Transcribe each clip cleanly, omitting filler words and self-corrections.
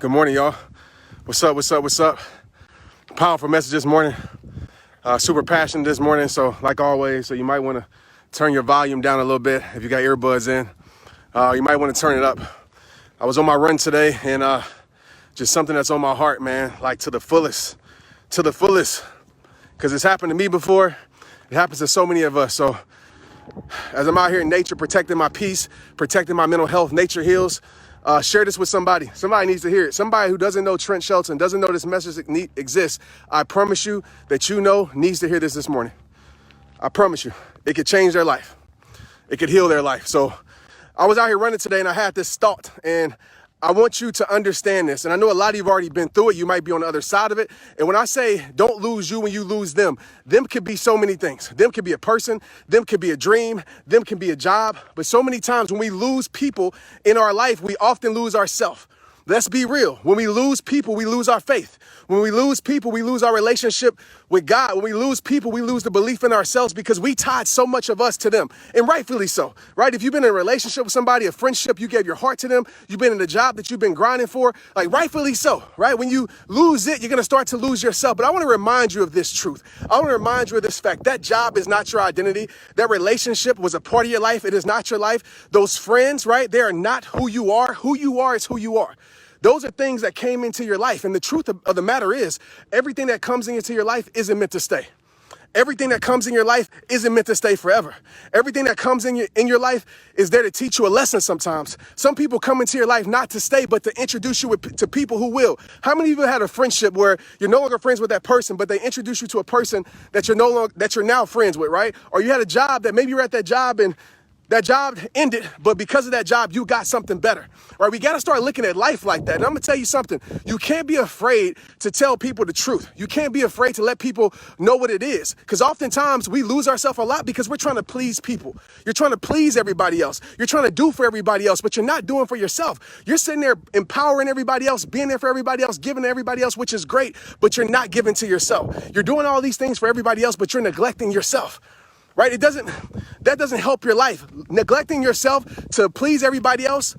Good morning, y'all. What's up, what's up, what's up? Powerful message this morning. Super passionate this morning, so like always, so you might want to turn your volume down a little bit if you got earbuds in. You might want to turn it up. I was on my run today, and just something that's on my heart, man, like to the fullest, because it's happened to me before. It happens to so many of us. So as I'm out here in nature, protecting my peace, protecting my mental health, nature heals. Share this with somebody. Somebody needs to hear it. Somebody who doesn't know Trent Shelton, doesn't know this message exists. I promise you that needs to hear this morning. I promise you, it could change their life. It could heal their life. So I was out here running today and I had this thought, and I want you to understand this. And I know a lot of you have already been through it. You might be on the other side of it. And when I say don't lose you when you lose them could be so many things. Them could be a person. Them could be a dream. Them can be a job. But so many times when we lose people in our life, we often lose ourselves. Let's be real. When we lose people, we lose our faith. When we lose people, we lose our relationship with God. When we lose people, we lose the belief in ourselves because we tied so much of us to them. And rightfully so, right? If you've been in a relationship with somebody, a friendship, you gave your heart to them, you've been in a job that you've been grinding for, like rightfully so, right? When you lose it, you're going to start to lose yourself. But I want to remind you of this truth. I want to remind you of this fact. That job is not your identity. That relationship was a part of your life. It is not your life. Those friends, right? They are not who you are. Who you are is who you are. Those are things that came into your life. And the truth of the matter is, everything that comes into your life isn't meant to stay. Everything that comes in your life isn't meant to stay forever. Everything that comes in your life is there to teach you a lesson sometimes. Some people come into your life not to stay, but to introduce you to people who will. How many of you had a friendship where you're no longer friends with that person, but they introduce you to a person that you're now friends with, right? Or you had a job that maybe you're at that job and that job ended, but because of that job, you got something better, right? We got to start looking at life like that. And I'm going to tell you something. You can't be afraid to tell people the truth. You can't be afraid to let people know what it is. Because oftentimes we lose ourselves a lot because we're trying to please people. You're trying to please everybody else. You're trying to do for everybody else, but you're not doing for yourself. You're sitting there empowering everybody else, being there for everybody else, giving to everybody else, which is great, but you're not giving to yourself. You're doing all these things for everybody else, but you're neglecting yourself. Right? That doesn't help your life. Neglecting yourself to please everybody else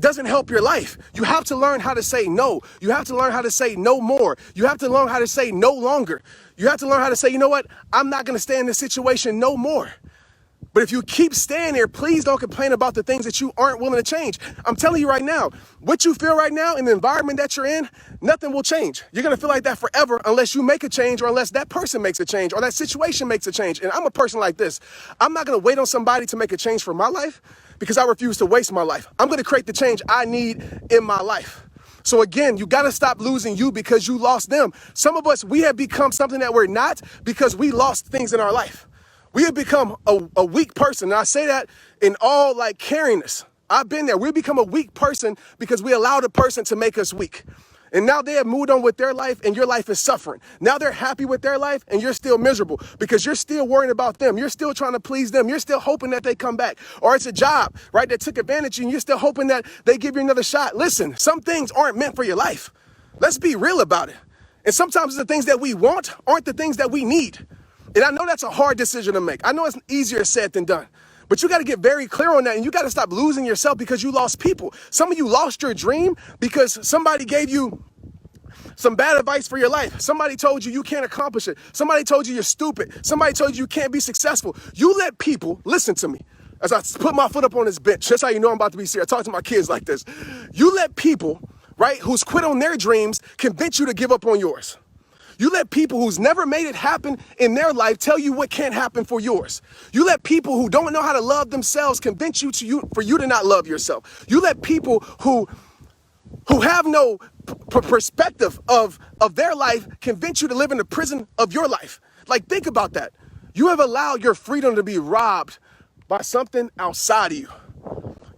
doesn't help your life. You have to learn how to say no. You have to learn how to say no more. You have to learn how to say no longer. You have to learn how to say, you know what? I'm not going to stay in this situation no more. But if you keep staying there, please don't complain about the things that you aren't willing to change. I'm telling you right now, what you feel right now in the environment that you're in, nothing will change. You're going to feel like that forever unless you make a change or unless that person makes a change or that situation makes a change. And I'm a person like this. I'm not going to wait on somebody to make a change for my life because I refuse to waste my life. I'm going to create the change I need in my life. So again, you got to stop losing you because you lost them. Some of us, we have become something that we're not because we lost things in our life. We have become a weak person. And I say that in all like caringness. I've been there. We've become a weak person because we allowed a person to make us weak. And now they have moved on with their life and your life is suffering. Now they're happy with their life and you're still miserable because you're still worrying about them. You're still trying to please them. You're still hoping that they come back. Or it's a job, right, that took advantage of you and you're still hoping that they give you another shot. Listen, some things aren't meant for your life. Let's be real about it. And sometimes the things that we want aren't the things that we need. And I know that's a hard decision to make. I know it's easier said than done. But you got to get very clear on that. And you got to stop losing yourself because you lost people. Some of you lost your dream because somebody gave you some bad advice for your life. Somebody told you you can't accomplish it. Somebody told you you're stupid. Somebody told you can't be successful. You let people, listen to me, as I put my foot up on this bench. That's how you know I'm about to be serious. I talk to my kids like this. You let people, right, who's quit on their dreams convince you to give up on yours. You let people who's never made it happen in their life tell you what can't happen for yours. You let people who don't know how to love themselves convince you for you to not love yourself. You let people who have no perspective of their life convince you to live in the prison of your life. Like, think about that. You have allowed your freedom to be robbed by something outside of you.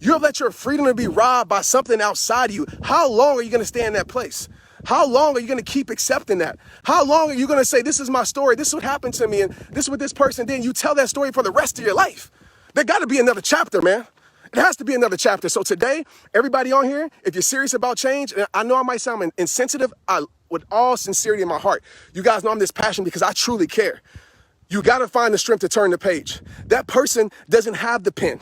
You have let your freedom to be robbed by something outside of you. How long are you going to stay in that place? How long are you going to keep accepting that? How long are you going to say, this is my story, this is what happened to me, and this is what this person did? You tell that story for the rest of your life. There got to be another chapter, man. It has to be another chapter. So today, everybody on here, if you're serious about change, and I know I might sound insensitive, with all sincerity in my heart, you guys know I'm this passionate because I truly care. You got to find the strength to turn the page. That person doesn't have the pen.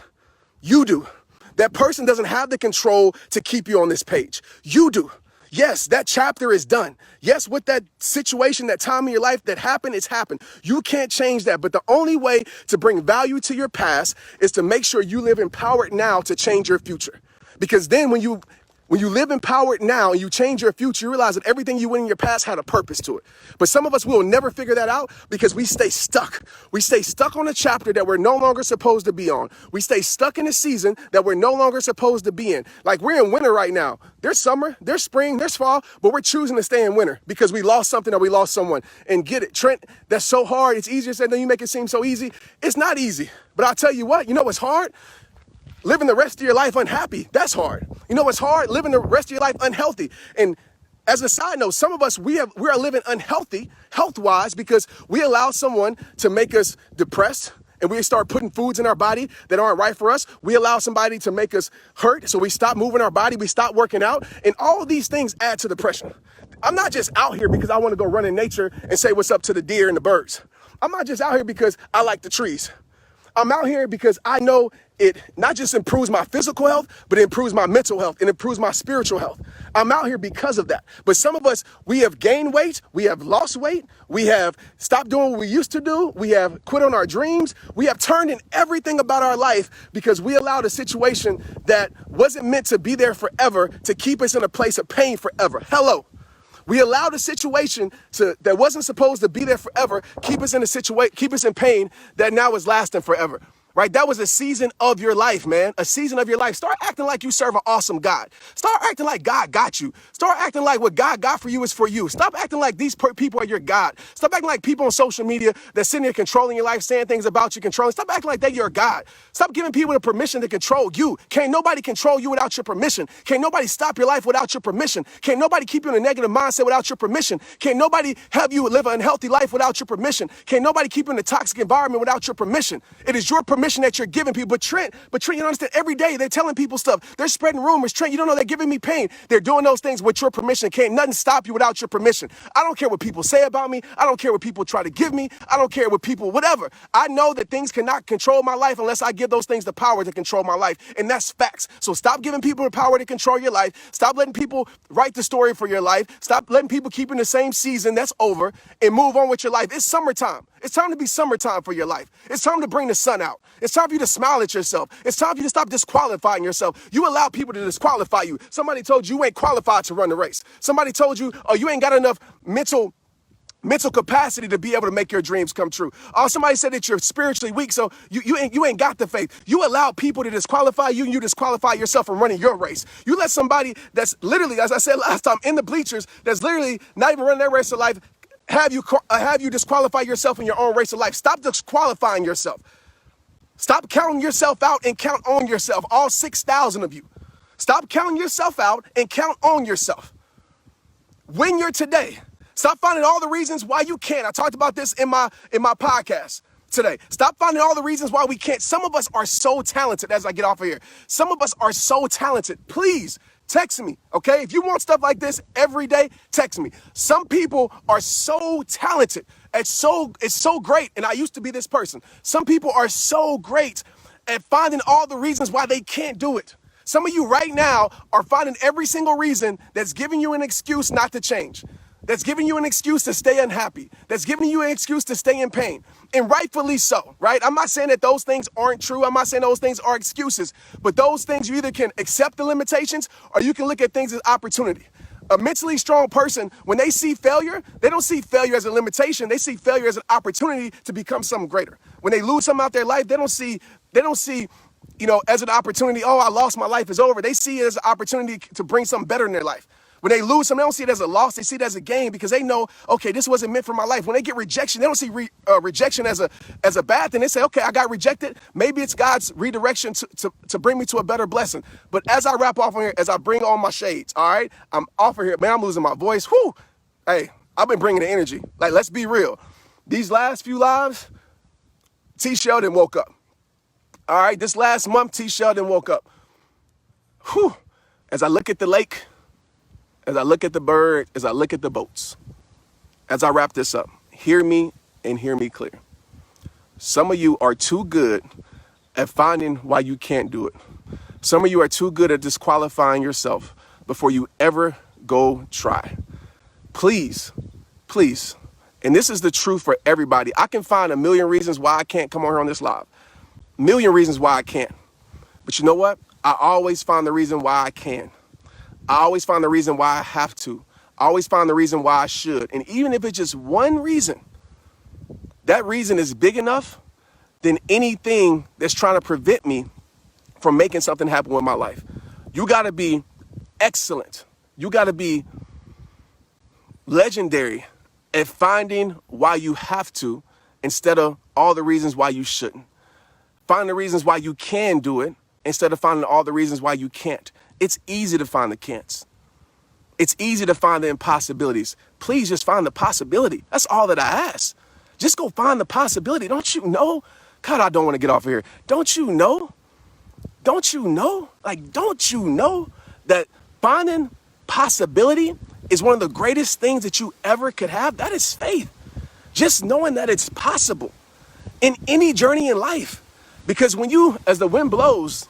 You do. That person doesn't have the control to keep you on this page. You do. Yes, that chapter is done. Yes, with that situation, that time in your life that happened, it's happened. You can't change that. But the only way to bring value to your past is to make sure you live empowered now to change your future. Because then when you live empowered now and you change your future, you realize that everything you went in your past had a purpose to it. But some of us will never figure that out because we stay stuck. We stay stuck on a chapter that we're no longer supposed to be on. We stay stuck in a season that we're no longer supposed to be in. Like we're in winter right now. There's summer, there's spring, there's fall, but we're choosing to stay in winter because we lost something or we lost someone. And get it, Trent, that's so hard. It's easier said than you make it seem so easy. It's not easy. But I'll tell you what, you know what's hard? Living the rest of your life unhappy, that's hard. You know what's hard? Living the rest of your life unhealthy. And as a side note, some of us, we are living unhealthy, health-wise, because we allow someone to make us depressed and we start putting foods in our body that aren't right for us. We allow somebody to make us hurt, so we stop moving our body, we stop working out, and all of these things add to depression. I'm not just out here because I want to go run in nature and say what's up to the deer and the birds. I'm not just out here because I like the trees. I'm out here because I know it not just improves my physical health, but it improves my mental health. It improves my spiritual health. I'm out here because of that. But some of us, we have gained weight. We have lost weight. We have stopped doing what we used to do. We have quit on our dreams. We have turned in everything about our life because we allowed a situation that wasn't meant to be there forever to keep us in a place of pain forever. Hello. We allowed a situation that wasn't supposed to be there forever, keep us in a situation, keep us in pain that now is lasting forever. Right? That was a season of your life, man. A season of your life. Start acting like you serve an awesome God. Start acting like God got you. Start acting like what God got for you is for you. Stop acting like these people are your God. Stop acting like people on social media that's sitting there controlling your life, saying things about you, controlling. Stop acting like they're your God. Stop giving people the permission to control you. Can't nobody control you without your permission. Can't nobody stop your life without your permission. Can't nobody keep you in a negative mindset without your permission. Can't nobody have you live an unhealthy life without your permission. Can't nobody keep you in a toxic environment without your permission. It is your permission that you're giving people. But Trent, you don't understand. Every day they're telling people stuff. They're spreading rumors. Trent, you don't know they're giving me pain. They're doing those things with your permission. Can't nothing stop you without your permission. I don't care what people say about me. I don't care what people try to give me. I don't care what people, whatever. I know that things cannot control my life unless I give those things the power to control my life. And that's facts. So stop giving people the power to control your life. Stop letting people write the story for your life. Stop letting people keep in the same season that's over and move on with your life. It's summertime. It's time to be summertime for your life. It's time to bring the sun out. It's time for you to smile at yourself. It's time for you to stop disqualifying yourself. You allow people to disqualify you. Somebody told you ain't qualified to run the race. Somebody told you, oh, you ain't got enough mental capacity to be able to make your dreams come true. Oh, somebody said that you're spiritually weak, so you ain't got the faith. You allow people to disqualify you, and you disqualify yourself from running your race. You let somebody that's literally, as I said last time, in the bleachers, that's literally not even running their race of life, have you disqualify yourself in your own race of life. Stop disqualifying yourself. Stop counting yourself out and count on yourself, all 6,000 of you. Stop counting yourself out and count on yourself. Win your today. Stop finding all the reasons why you can't. I talked about this in my podcast today. Stop finding all the reasons why we can't. Some of us are so talented as I get off of here. Some of us are so talented. Please text me, okay? If you want stuff like this every day, text me. Some people are so talented. It's so great, and I used to be this person. Some people are so great at finding all the reasons why they can't do it. Some of you right now are finding every single reason that's giving you an excuse not to change. That's giving you an excuse to stay unhappy. That's giving you an excuse to stay in pain. And rightfully so, right? I'm not saying that those things aren't true. I'm not saying those things are excuses. But those things, you either can accept the limitations or you can look at things as opportunity. A mentally strong person, when they see failure, they don't see failure as a limitation. They see failure as an opportunity to become something greater. When they lose something out their life, they don't see, as an opportunity, oh, I lost, my life is over. They see it as an opportunity to bring something better in their life. When they lose something, they don't see it as a loss. They see it as a gain because they know, okay, this wasn't meant for my life. When they get rejection, they don't see rejection as a bad thing. They say, okay, I got rejected. Maybe it's God's redirection to bring me to a better blessing. But as I wrap off on here, as I bring on my shades, all right, I'm off of here. Man, I'm losing my voice. Whew. Hey, I've been bringing the energy. Like, let's be real. These last few lives, T. Sheldon woke up. All right, this last month, T. Sheldon woke up. Whew. As I look at the lake, as I look at the bird, as I look at the boats, as I wrap this up, hear me and hear me clear. Some of you are too good at finding why you can't do it. Some of you are too good at disqualifying yourself before you ever go try. Please, please. And this is the truth for everybody. I can find a million reasons why I can't come on here on this live. A million reasons why I can't. But you know what? I always find the reason why I can. I always find the reason why I have to. I always find the reason why I should. And even if it's just one reason, that reason is big enough than anything that's trying to prevent me from making something happen with my life. You got to be excellent. You got to be legendary at finding why you have to instead of all the reasons why you shouldn't. Find the reasons why you can do it instead of finding all the reasons why you can't. It's easy to find the can'ts. It's easy to find the impossibilities. Please just find the possibility. That's all that I ask. Just go find the possibility. Don't you know? God, I don't want to get off of here. Don't you know? Don't you know? Like, don't you know that finding possibility is one of the greatest things that you ever could have? That is faith. Just knowing that it's possible in any journey in life. Because when you, as the wind blows,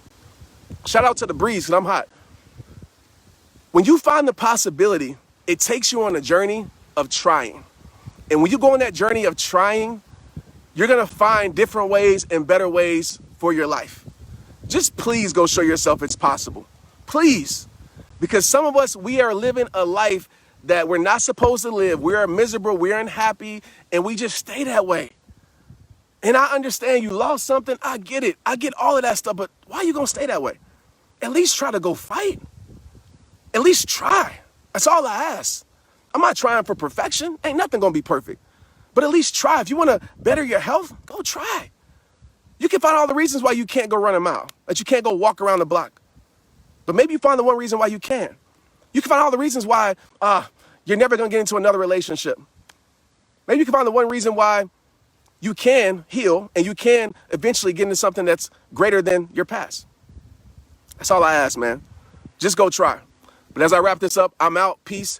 shout out to the breeze because I'm hot. When you find the possibility, it takes you on a journey of trying. And when you go on that journey of trying, you're going to find different ways and better ways for your life. Just please go show yourself it's possible. Please. Because some of us, we are living a life that we're not supposed to live. We are miserable. We're unhappy. And we just stay that way. And I understand you lost something. I get it. I get all of that stuff. But why are you going to stay that way? At least try to go fight. At least try. That's all I ask. I'm not trying for perfection. Ain't nothing going to be perfect. But at least try. If you want to better your health, go try. You can find all the reasons why you can't go run a mile, that you can't go walk around the block. But maybe you find the one reason why you can. You can find all the reasons why you're never going to get into another relationship. Maybe you can find the one reason why you can heal and you can eventually get into something that's greater than your past. That's all I ask, man. Just go try. But as I wrap this up, I'm out. Peace.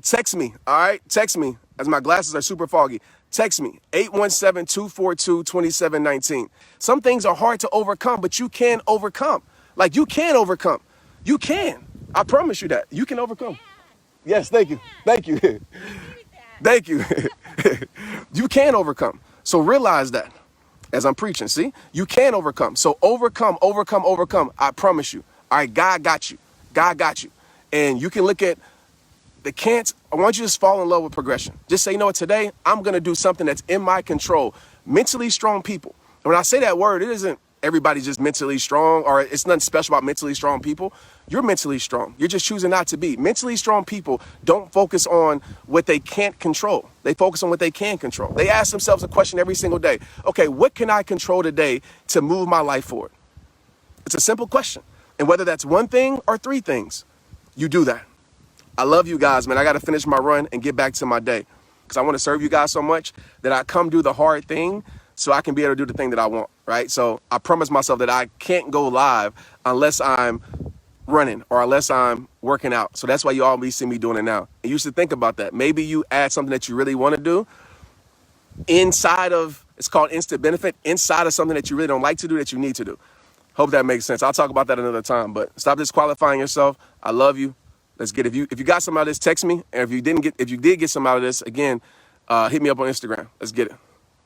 Text me, all right? Text me, as my glasses are super foggy. Text me, 817-242-2719. Some things are hard to overcome, but you can overcome. Like, you can overcome. You can. I promise you that. You can overcome. Yes, thank you. Thank you. Thank you. You can overcome. So realize that as I'm preaching, see? You can overcome. So overcome, overcome, overcome. I promise you. All right, God got you. God got you. And you can look at the can'ts. I want you to just fall in love with progression. Just say, you know what, today I'm going to do something that's in my control. Mentally strong people. And when I say that word, it isn't everybody just mentally strong, or it's nothing special about mentally strong people. You're mentally strong. You're just choosing not to be. Mentally strong people don't focus on what they can't control. They focus on what they can control. They ask themselves a question every single day. Okay, what can I control today to move my life forward? It's a simple question. And whether that's one thing or three things, you do that. I love you guys, man. I got to finish my run and get back to my day because I want to serve you guys so much that I come do the hard thing so I can be able to do the thing that I want, right? So I promise myself that I can't go live unless I'm running or unless I'm working out. So that's why you always see me doing it now. And you should think about that. Maybe you add something that you really want to do inside of, it's called instant benefit, inside of something that you really don't like to do that you need to do. Hope that makes sense. I'll talk about that another time, but stop disqualifying yourself. I love you. Let's get it. If you got some out of this, text me. And if you did get some out of this, again, hit me up on Instagram. Let's get it.